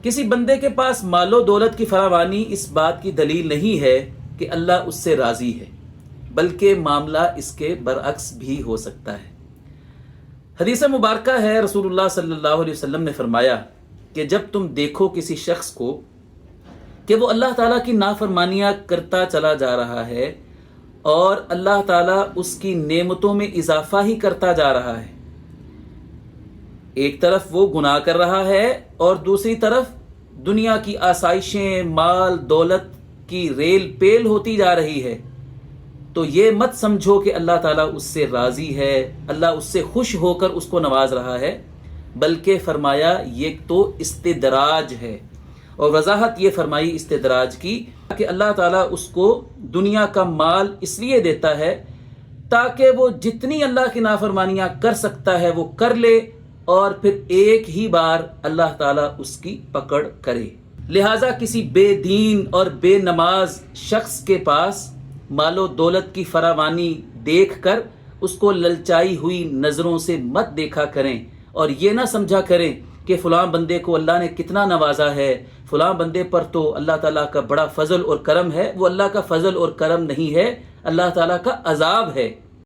کسی بندے کے پاس مال و دولت کی فراوانی اس بات کی دلیل نہیں ہے کہ اللہ اس سے راضی ہے، بلکہ معاملہ اس کے برعکس بھی ہو سکتا ہے۔ حدیث مبارکہ ہے، رسول اللہ صلی اللہ علیہ وسلم نے فرمایا کہ جب تم دیکھو کسی شخص کو کہ وہ اللہ تعالیٰ کی نافرمانیاں کرتا چلا جا رہا ہے اور اللہ تعالیٰ اس کی نعمتوں میں اضافہ ہی کرتا جا رہا ہے، ایک طرف وہ گناہ کر رہا ہے اور دوسری طرف دنیا کی آسائشیں، مال دولت کی ریل پیل ہوتی جا رہی ہے، تو یہ مت سمجھو کہ اللہ تعالیٰ اس سے راضی ہے، اللہ اس سے خوش ہو کر اس کو نواز رہا ہے، بلکہ فرمایا یہ تو استدراج ہے۔ اور وضاحت یہ فرمائی استدراج کی کہ اللہ تعالیٰ اس کو دنیا کا مال اس لیے دیتا ہے تاکہ وہ جتنی اللہ کی نافرمانیاں کر سکتا ہے وہ کر لے اور پھر ایک ہی بار اللہ تعالیٰ اس کی پکڑ کرے۔ لہٰذا کسی بے دین اور بے نماز شخص کے پاس مال و دولت کی فراوانی دیکھ کر اس کو للچائی ہوئی نظروں سے مت دیکھا کریں، اور یہ نہ سمجھا کریں کہ فلاں بندے کو اللہ نے کتنا نوازا ہے، فلاں بندے پر تو اللہ تعالیٰ کا بڑا فضل اور کرم ہے۔ وہ اللہ کا فضل اور کرم نہیں ہے، اللہ تعالیٰ کا عذاب ہے۔